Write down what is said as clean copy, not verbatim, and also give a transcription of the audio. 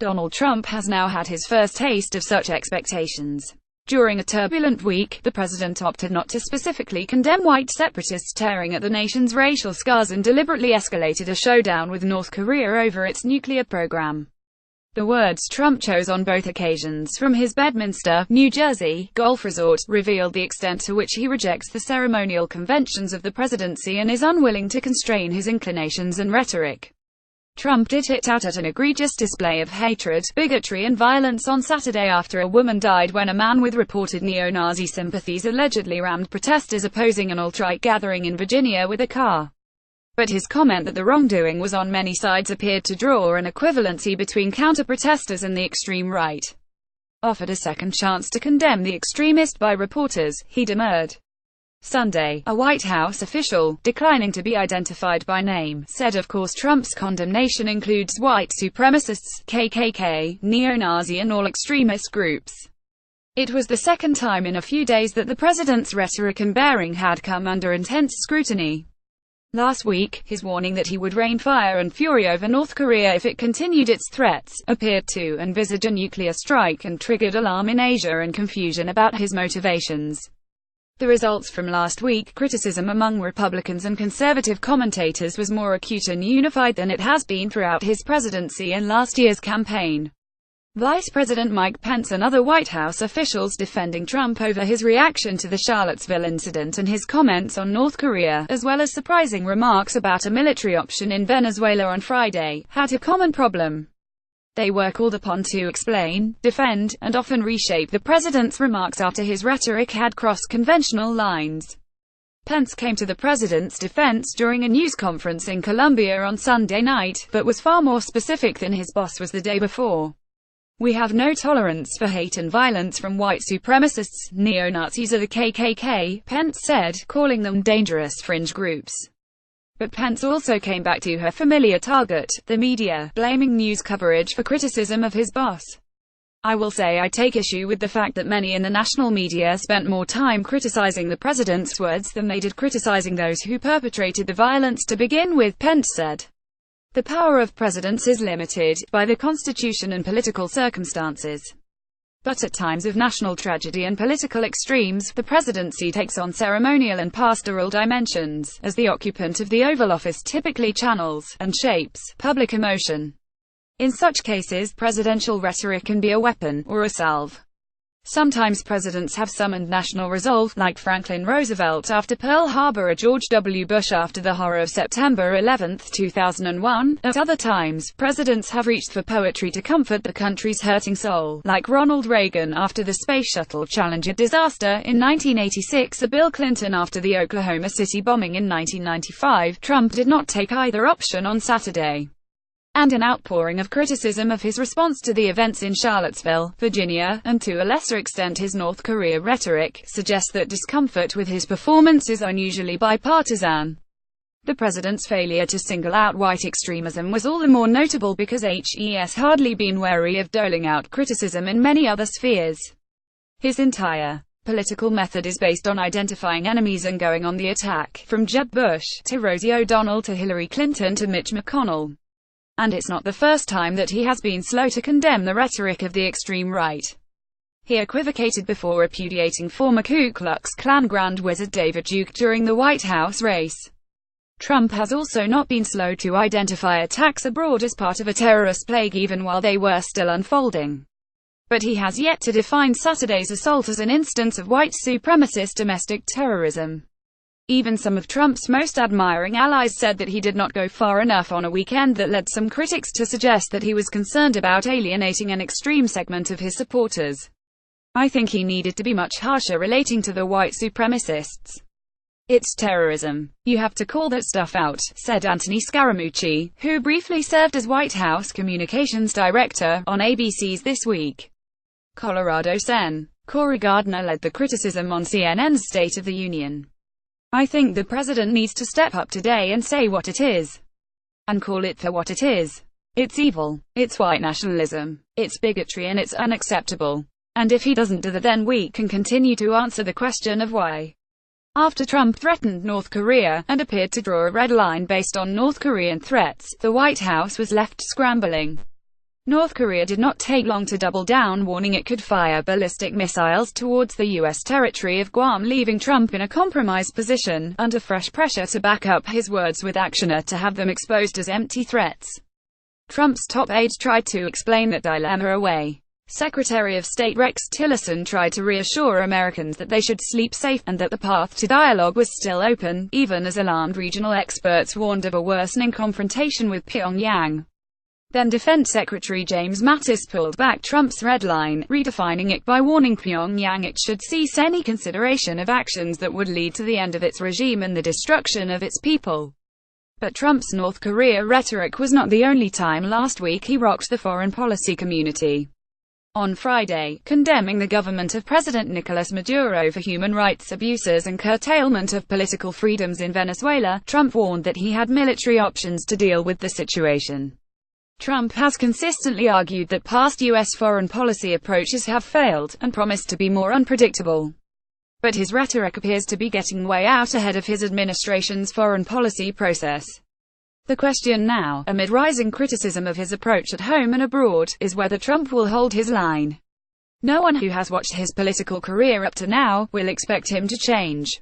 Donald Trump has now had his first taste of such expectations. During a turbulent week, the president opted not to specifically condemn white separatists tearing at the nation's racial scars and deliberately escalated a showdown with North Korea over its nuclear program. The words Trump chose on both occasions from his Bedminster, New Jersey, golf resort, revealed the extent to which he rejects the ceremonial conventions of the presidency and is unwilling to constrain his inclinations and rhetoric. Trump did hit out at an egregious display of hatred, bigotry and violence on Saturday after a woman died when a man with reported neo-Nazi sympathies allegedly rammed protesters opposing an alt-right gathering in Virginia with a car. But his comment that the wrongdoing was on many sides appeared to draw an equivalency between counter-protesters and the extreme right. Offered a second chance to condemn the extremist by reporters, he demurred. Sunday, a White House official, declining to be identified by name, said of course Trump's condemnation includes white supremacists, KKK, neo-Nazi and all extremist groups. It was the second time in a few days that the president's rhetoric and bearing had come under intense scrutiny. Last week, his warning that he would rain fire and fury over North Korea if it continued its threats, appeared to envisage a nuclear strike and triggered alarm in Asia and confusion about his motivations. The results from last week, criticism among Republicans and conservative commentators was more acute and unified than it has been throughout his presidency and last year's campaign. Vice President Mike Pence and other White House officials defending Trump over his reaction to the Charlottesville incident and his comments on North Korea, as well as surprising remarks about a military option in Venezuela on Friday, had a common problem. They were called upon to explain, defend, and often reshape the president's remarks after his rhetoric had crossed conventional lines. Pence came to the president's defense during a news conference in Columbia on Sunday night, but was far more specific than his boss was the day before. "We have no tolerance for hate and violence from white supremacists, neo-Nazis or the KKK," Pence said, calling them dangerous fringe groups. But Pence also came back to her familiar target, the media, blaming news coverage for criticism of his boss. "I will say I take issue with the fact that many in the national media spent more time criticizing the president's words than they did criticizing those who perpetrated the violence to begin with," Pence said. The power of presidents is limited by the Constitution and political circumstances. But at times of national tragedy and political extremes, the presidency takes on ceremonial and pastoral dimensions, as the occupant of the Oval Office typically channels and shapes public emotion. In such cases, presidential rhetoric can be a weapon, or a salve. Sometimes presidents have summoned national resolve, like Franklin Roosevelt after Pearl Harbor or George W. Bush after the horror of September 11, 2001. At other times, presidents have reached for poetry to comfort the country's hurting soul, like Ronald Reagan after the Space Shuttle Challenger disaster in 1986 or Bill Clinton after the Oklahoma City bombing in 1995. Trump did not take either option on Saturday. And an outpouring of criticism of his response to the events in Charlottesville, Virginia, and to a lesser extent his North Korea rhetoric, suggests that discomfort with his performance is unusually bipartisan. The president's failure to single out white extremism was all the more notable because he's hardly been wary of doling out criticism in many other spheres. His entire political method is based on identifying enemies and going on the attack, from Jeb Bush, to Rosie O'Donnell to Hillary Clinton to Mitch McConnell. And it's not the first time that he has been slow to condemn the rhetoric of the extreme right. He equivocated before repudiating former Ku Klux Klan Grand Wizard David Duke during the White House race. Trump has also not been slow to identify attacks abroad as part of a terrorist plague even while they were still unfolding. But he has yet to define Saturday's assault as an instance of white supremacist domestic terrorism. Even some of Trump's most admiring allies said that he did not go far enough on a weekend that led some critics to suggest that he was concerned about alienating an extreme segment of his supporters. "I think he needed to be much harsher relating to the white supremacists. It's terrorism. You have to call that stuff out," said Anthony Scaramucci, who briefly served as White House Communications Director, on ABC's This Week. Colorado Sen. Cory Gardner led the criticism on CNN's State of the Union. "I think the president needs to step up today and say what it is. And call it for what it is. It's evil. It's white nationalism. It's bigotry and it's unacceptable. And if he doesn't do that, then we can continue to answer the question of why." After Trump threatened North Korea, and appeared to draw a red line based on North Korean threats, the White House was left scrambling. North Korea did not take long to double down, warning it could fire ballistic missiles towards the U.S. territory of Guam, leaving Trump in a compromised position, under fresh pressure to back up his words with action or to have them exposed as empty threats. Trump's top aide tried to explain that dilemma away. Secretary of State Rex Tillerson tried to reassure Americans that they should sleep safe, and that the path to dialogue was still open, even as alarmed regional experts warned of a worsening confrontation with Pyongyang. Then Defense Secretary James Mattis pulled back Trump's red line, redefining it by warning Pyongyang it should cease any consideration of actions that would lead to the end of its regime and the destruction of its people. But Trump's North Korea rhetoric was not the only time last week he rocked the foreign policy community. On Friday, condemning the government of President Nicolas Maduro for human rights abuses and curtailment of political freedoms in Venezuela, Trump warned that he had military options to deal with the situation. Trump has consistently argued that past U.S. foreign policy approaches have failed, and promised to be more unpredictable. But his rhetoric appears to be getting way out ahead of his administration's foreign policy process. The question now, amid rising criticism of his approach at home and abroad, is whether Trump will hold his line. No one who has watched his political career up to now will expect him to change.